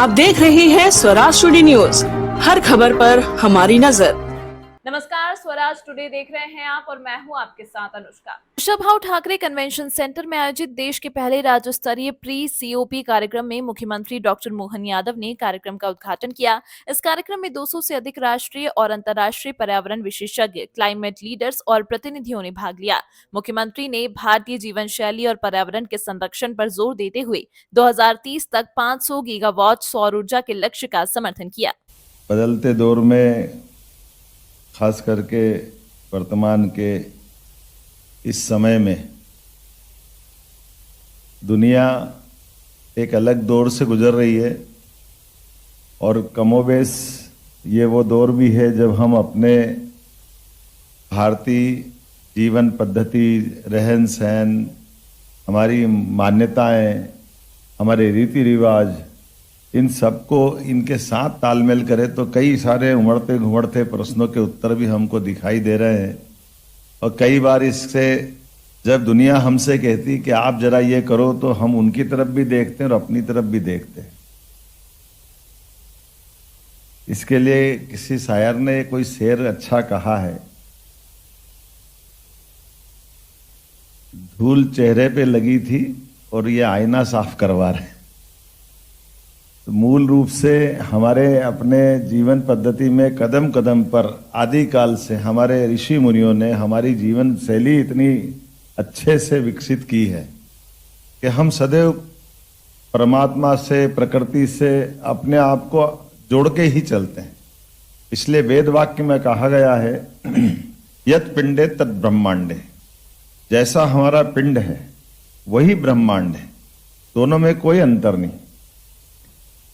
आप देख रहे हैं स्वराज टुडे न्यूज, हर खबर पर हमारी नजर। नमस्कार, स्वराज टुडे देख रहे हैं आप और मैं हूं आपके साथ अनुष्का। कुशाभाऊ ठाकरे कन्वेंशन सेंटर में आयोजित देश के पहले राज्य स्तरीय प्री सीओपी कार्यक्रम में मुख्यमंत्री डॉक्टर मोहन यादव ने कार्यक्रम का उद्घाटन किया। इस कार्यक्रम में 200 से अधिक राष्ट्रीय और अंतर्राष्ट्रीय पर्यावरण विशेषज्ञ, क्लाइमेट लीडर्स और प्रतिनिधियों ने भाग लिया। मुख्यमंत्री ने भारतीय जीवन शैली और पर्यावरण के संरक्षण पर जोर देते हुए 2030 तक 500 गीगावाट सौर ऊर्जा के लक्ष्य का समर्थन किया। बदलते दौर में खास करके वर्तमान के इस समय में दुनिया एक अलग दौर से गुजर रही है और कमोबेश ये वो दौर भी है जब हम अपने भारतीय जीवन पद्धति, रहन सहन, हमारी मान्यताएं, हमारे रीति रिवाज, इन सबको इनके साथ तालमेल करें तो कई सारे उमड़ते घुमड़ते प्रश्नों के उत्तर भी हमको दिखाई दे रहे हैं। और कई बार इससे जब दुनिया हमसे कहती कि आप जरा ये करो तो हम उनकी तरफ भी देखते हैं और अपनी तरफ भी देखते हैं। इसके लिए किसी शायर ने कोई शेर अच्छा कहा है, धूल चेहरे पे लगी थी और ये आईना साफ करवा रहे। तो मूल रूप से हमारे अपने जीवन पद्धति में कदम कदम पर आदिकाल से हमारे ऋषि मुनियों ने हमारी जीवन शैली इतनी अच्छे से विकसित की है कि हम सदैव परमात्मा से, प्रकृति से अपने आप को जोड़ के ही चलते हैं। इसलिए वेद वाक्य में कहा गया है यत पिंडे तत् ब्रह्मांडे, जैसा हमारा पिंड है वही ब्रह्मांड है, दोनों में कोई अंतर नहीं।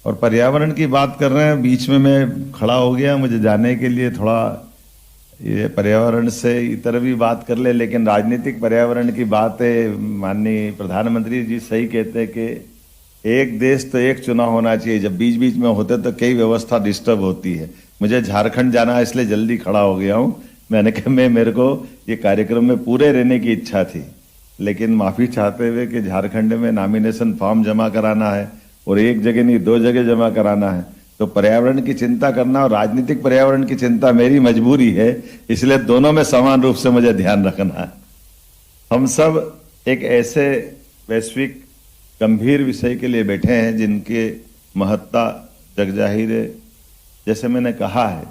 और पर्यावरण की बात कर रहे हैं, बीच में मैं खड़ा हो गया, मुझे जाने के लिए थोड़ा ये पर्यावरण से इतर भी बात कर ले, लेकिन राजनीतिक पर्यावरण की बात है। माननीय प्रधानमंत्री जी सही कहते हैं कि एक देश तो एक चुनाव होना चाहिए। जब बीच बीच में होते तो कई व्यवस्था डिस्टर्ब होती है। मुझे झारखंड जाना है इसलिए जल्दी खड़ा हो गया हूँ। मैंने कहा मेरे को ये कार्यक्रम में पूरे रहने की इच्छा थी, लेकिन माफी चाहते हुए कि झारखंड में नॉमिनेशन फॉर्म जमा कराना है और एक जगह नहीं 2 जगह जमा कराना है, तो पर्यावरण की चिंता करना और राजनीतिक पर्यावरण की चिंता मेरी मजबूरी है, इसलिए दोनों में समान रूप से मुझे ध्यान रखना है। हम सब एक ऐसे वैश्विक गंभीर विषय के लिए बैठे हैं जिनके महत्ता जगजाहिर है। जैसे मैंने कहा है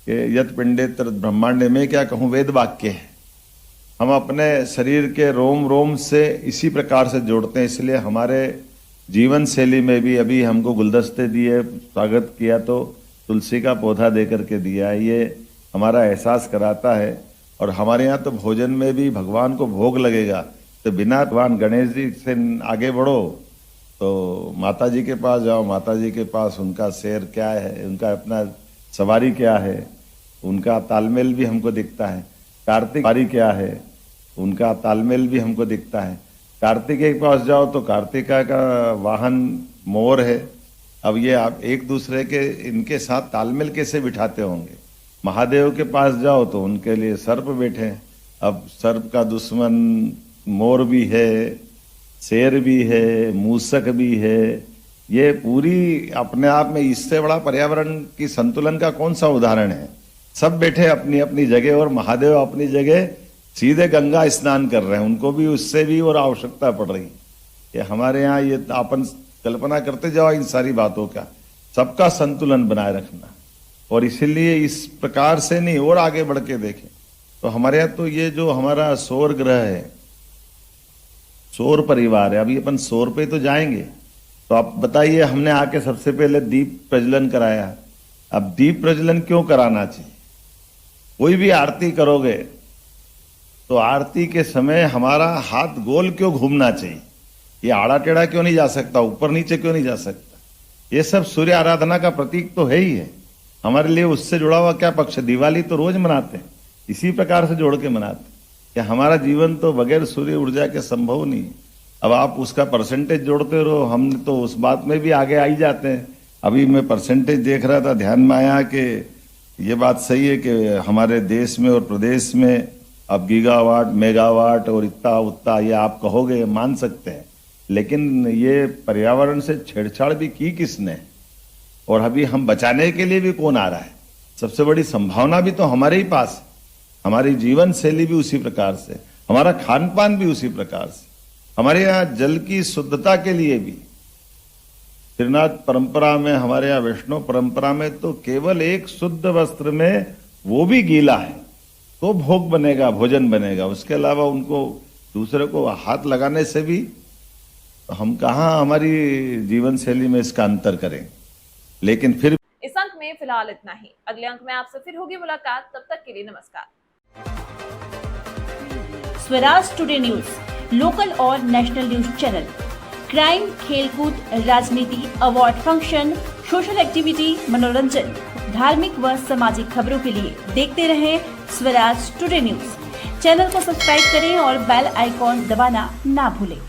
कि यत पिंडे तत् ब्रह्मांडे में, क्या कहूँ, वेद वाक्य है। हम अपने शरीर के रोम रोम से इसी प्रकार से जोड़ते हैं। इसलिए हमारे जीवन शैली में भी अभी हमको गुलदस्ते दिए, स्वागत किया तो तुलसी का पौधा दे करके दिया, ये हमारा एहसास कराता है। और हमारे यहाँ तो भोजन में भी भगवान को भोग लगेगा, तो बिना भगवान गणेश जी से आगे बढ़ो तो माता जी के पास जाओ, माता जी के पास उनका शेर क्या है, उनका अपना सवारी क्या है, उनका तालमेल भी हमको दिखता है। कार्तिक सवारी क्या है, उनका तालमेल भी हमको दिखता है। कार्तिकेय के पास जाओ तो कार्तिका का वाहन मोर है। अब ये आप एक दूसरे के इनके साथ तालमेल कैसे बिठाते होंगे। महादेव के पास जाओ तो उनके लिए सर्प बैठे हैं। अब सर्प का दुश्मन मोर भी है, शेर भी है, मूसक भी है। ये पूरी अपने आप में, इससे बड़ा पर्यावरण की संतुलन का कौन सा उदाहरण है। सब बैठे अपनी अपनी जगह और महादेव अपनी जगह सीधे गंगा स्नान कर रहे हैं। उनको भी उससे भी और आवश्यकता पड़ रही है। हमारे यहाँ ये अपन कल्पना करते जाओ इन सारी बातों का, सबका संतुलन बनाए रखना। और इसीलिए इस प्रकार से नहीं और आगे बढ़ के देखें तो हमारे यहाँ तो ये जो हमारा सौर ग्रह है, सौर परिवार है, अभी अपन सौर पे तो जाएंगे। तो आप बताइए, हमने आके सबसे पहले दीप प्रज्वलन कराया। अब दीप प्रज्वलन क्यों कराना चाहिए। कोई भी आरती करोगे तो आरती के समय हमारा हाथ गोल क्यों घूमना चाहिए, ये आड़ा टेढ़ा क्यों नहीं जा सकता, ऊपर नीचे क्यों नहीं जा सकता। ये सब सूर्य आराधना का प्रतीक तो है ही है। हमारे लिए उससे जुड़ा हुआ क्या पक्ष है। दिवाली तो रोज मनाते हैं, इसी प्रकार से जोड़ के मनाते हैं कि हमारा जीवन तो बगैर सूर्य ऊर्जा के संभव नहीं। अब आप उसका परसेंटेज जोड़ते रहो, हम तो उस बात में भी आगे आ ही जाते हैं। अभी मैं परसेंटेज देख रहा था, ध्यान में आया कि ये बात सही है कि हमारे देश में और प्रदेश में अब गीगावाट, मेगावाट और इतना उतना ये आप कहोगे, मान सकते हैं, लेकिन ये पर्यावरण से छेड़छाड़ भी की किसने। और अभी हम बचाने के लिए भी कौन आ रहा है? सबसे बड़ी संभावना भी तो हमारे ही पास है। हमारी जीवन शैली भी उसी प्रकार से, हमारा खान पान भी उसी प्रकार से, हमारे यहाँ जल की शुद्धता के लिए भी श्रीनाथ परंपरा में, हमारे यहाँ वैष्णव परंपरा में तो केवल एक शुद्ध वस्त्र में, वो भी गीला है, तो भोग बनेगा, भोजन बनेगा। उसके अलावा उनको दूसरे को हाथ लगाने से भी हम कहाँ हमारी जीवन शैली में इसका अंतर करें। लेकिन फिर इस अंक में फिलहाल इतना ही। अगले अंक में आपसे फिर होगी मुलाकात, तब तक के लिए नमस्कार। स्वराज टुडे न्यूज, लोकल और नेशनल न्यूज चैनल, क्राइम, खेलकूद, राजनीति, अवार्ड फंक्शन, सोशल एक्टिविटी, मनोरंजन, धार्मिक व सामाजिक खबरों के लिए देखते रहें स्वराज टुडे न्यूज। चैनल को सब्सक्राइब करें और बेल आइकॉन दबाना ना भूलें।